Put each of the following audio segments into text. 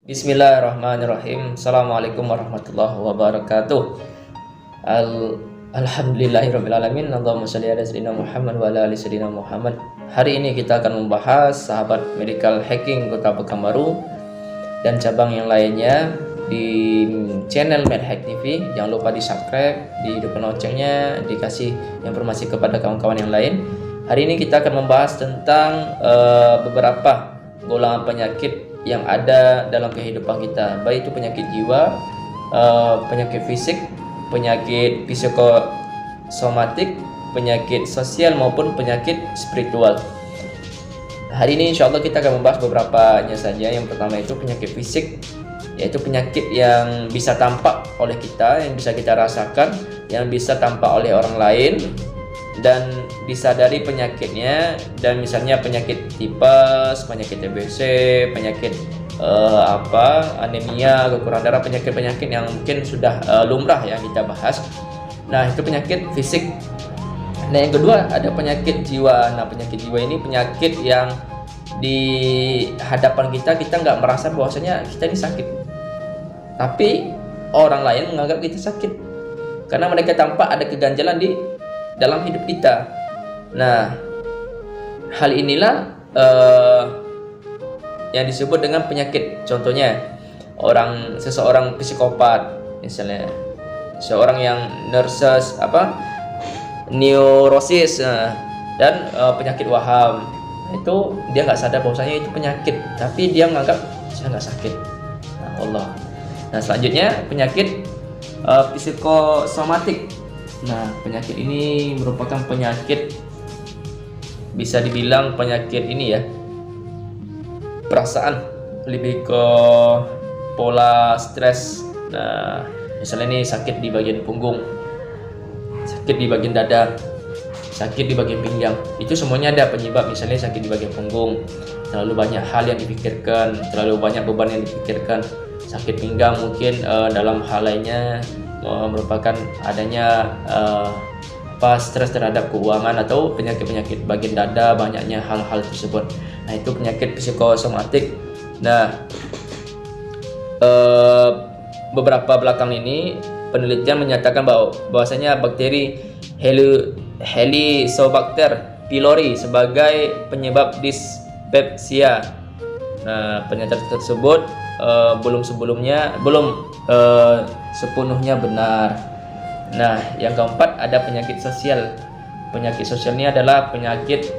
Bismillahirrahmanirrahim. Assalamualaikum warahmatullahi wabarakatuh. Alhamdulillahirabbil alamin. Allahumma shalli ala sayyidina Muhammad wa ala ali sayyidina Muhammad. Hari ini kita akan membahas sahabat medical hacking Kota Pekanbaru dan cabang yang lainnya di channel MedHack TV. Jangan lupa di-subscribe, dihidupkan loncengnya, dikasih informasi kepada kawan-kawan yang lain. Hari ini kita akan membahas tentang beberapa golongan penyakit yang ada dalam kehidupan kita, baik itu penyakit jiwa, penyakit fisik, penyakit psikosomatik, penyakit sosial maupun penyakit spiritual. Hari ini insya Allah kita akan membahas beberapanya saja. Yang pertama itu penyakit fisik, yaitu penyakit yang bisa tampak oleh kita, yang bisa kita rasakan, yang bisa tampak oleh orang lain dan disadari penyakitnya, dan misalnya penyakit tipes, penyakit TBC, penyakit anemia, kekurangan darah, penyakit-penyakit yang mungkin sudah lumrah ya kita bahas. Nah, itu penyakit fisik. Nah, yang kedua ada penyakit jiwa. Nah, penyakit jiwa ini penyakit yang di hadapan kita nggak merasa bahwasanya kita ini sakit, tapi orang lain menganggap kita sakit karena mereka tampak ada keganjalan di dalam hidup kita. Nah, hal inilah yang disebut dengan penyakit. Contohnya seseorang psikopat, misalnya seorang yang neurosis, dan penyakit waham. Itu dia nggak sadar bahwasanya itu penyakit, tapi dia menganggap saya nggak sakit. Nah, Allah. Nah, selanjutnya penyakit psikosomatik. Nah, penyakit ini merupakan penyakit, bisa dibilang penyakit ini ya, perasaan, lebih ke pola stres. Nah, misalnya ini sakit di bagian punggung, sakit di bagian dada, sakit di bagian pinggang. Itu semuanya ada penyebab. Misalnya sakit di bagian punggung, terlalu banyak hal yang dipikirkan, terlalu banyak beban yang dipikirkan. Sakit pinggang mungkin dalam hal lainnya merupakan adanya stres terhadap keuangan atau penyakit-penyakit bagian dada, banyaknya hal-hal tersebut. Nah, itu penyakit psikosomatik. Nah, beberapa belakang ini penelitian menyatakan bahwasanya bakteri Helicobacter pylori sebagai penyebab dispepsia. Nah, penyakit tersebut belum sepenuhnya benar. Nah, yang keempat ada penyakit sosial. Penyakit sosial ini adalah penyakit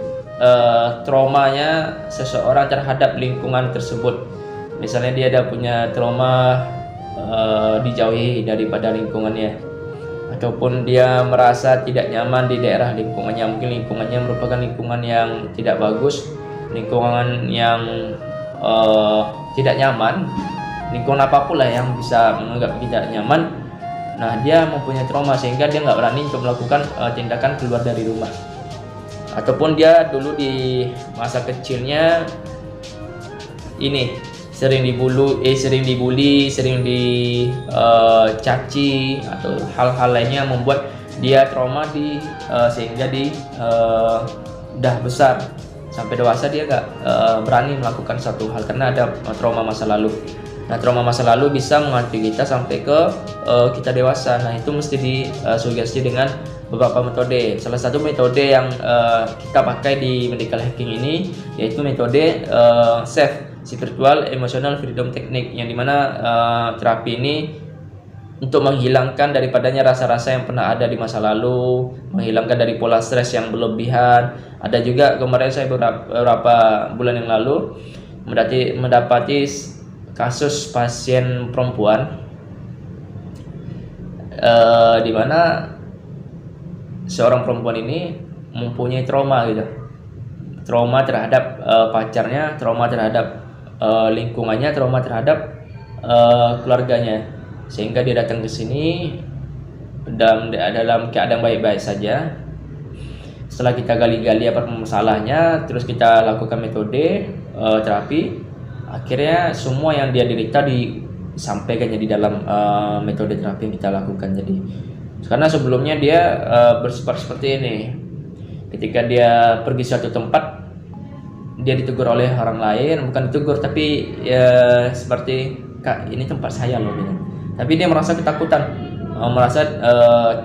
traumanya seseorang terhadap lingkungan tersebut. Misalnya dia ada punya trauma dijauhi daripada lingkungannya, ataupun dia merasa tidak nyaman di daerah lingkungannya. Mungkin lingkungannya merupakan lingkungan yang tidak bagus, lingkungan yang tidak nyaman, lingkungan apapun lah yang bisa menganggap tidak nyaman. Nah, dia mempunyai trauma sehingga dia nggak berani untuk melakukan tindakan keluar dari rumah. Ataupun dia dulu di masa kecilnya ini sering dibully, sering dicaci atau hal-hal lainnya membuat dia trauma sehingga udah besar sampai dewasa dia nggak berani melakukan satu hal karena ada trauma masa lalu. Nah, trauma masa lalu bisa menghantui kita sampai ke kita dewasa. Nah, itu mesti disugesti dengan beberapa metode. Salah satu metode yang kita pakai di medical hacking ini yaitu metode SEF, Spiritual Emotional Freedom Technique, yang dimana terapi ini untuk menghilangkan daripadanya rasa-rasa yang pernah ada di masa lalu, menghilangkan dari pola stres yang berlebihan. Ada juga kemarin saya beberapa bulan yang lalu mendapati kasus pasien perempuan di mana seorang perempuan ini mempunyai trauma trauma terhadap pacarnya, trauma terhadap lingkungannya, trauma terhadap keluarganya, sehingga dia datang ke sini dalam keadaan baik-baik saja. Setelah kita gali-gali apa masalahnya, terus kita lakukan metode terapi, akhirnya semua yang dia derita disampaikan di dalam metode terapi yang kita lakukan. Jadi karena sebelumnya dia bersifat seperti ini, ketika dia pergi suatu tempat dia ditegur oleh orang lain, bukan ditegur tapi ya seperti, "Kak, ini tempat saya loh," gitu. Tapi dia merasa ketakutan, merasa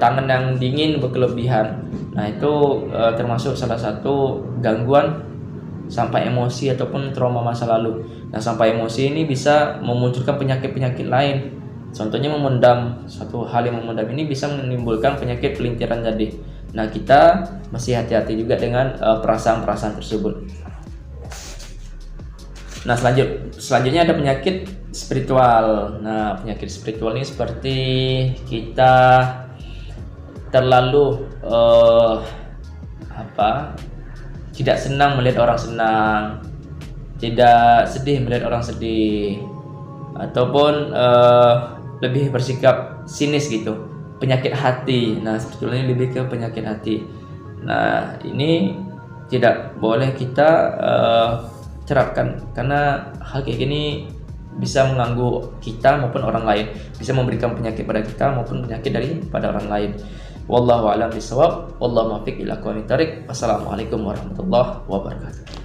tangan yang dingin berkelebihan. Nah itu termasuk salah satu gangguan sampai emosi ataupun trauma masa lalu. Nah sampai emosi ini bisa memunculkan penyakit-penyakit lain. Contohnya memendam, suatu hal yang memendam ini bisa menimbulkan penyakit pelintiran jadi. Nah kita mesti hati-hati juga dengan perasaan-perasaan tersebut. Nah selanjutnya ada penyakit spiritual. Nah penyakit spiritual ini seperti kita terlalu tidak senang melihat orang senang, tidak sedih melihat orang sedih, ataupun lebih bersikap sinis gitu. Penyakit hati. Nah sebetulnya lebih ke penyakit hati. Nah ini tidak boleh kita terapkan, karena hal kayak gini bisa mengganggu kita maupun orang lain, bisa memberikan penyakit pada kita maupun penyakit daripada orang lain. Wallahu a'lam bishawab. Wallahu muwaffiq ila aqwamit thoriq. Wassalamualaikum warahmatullahi wabarakatuh.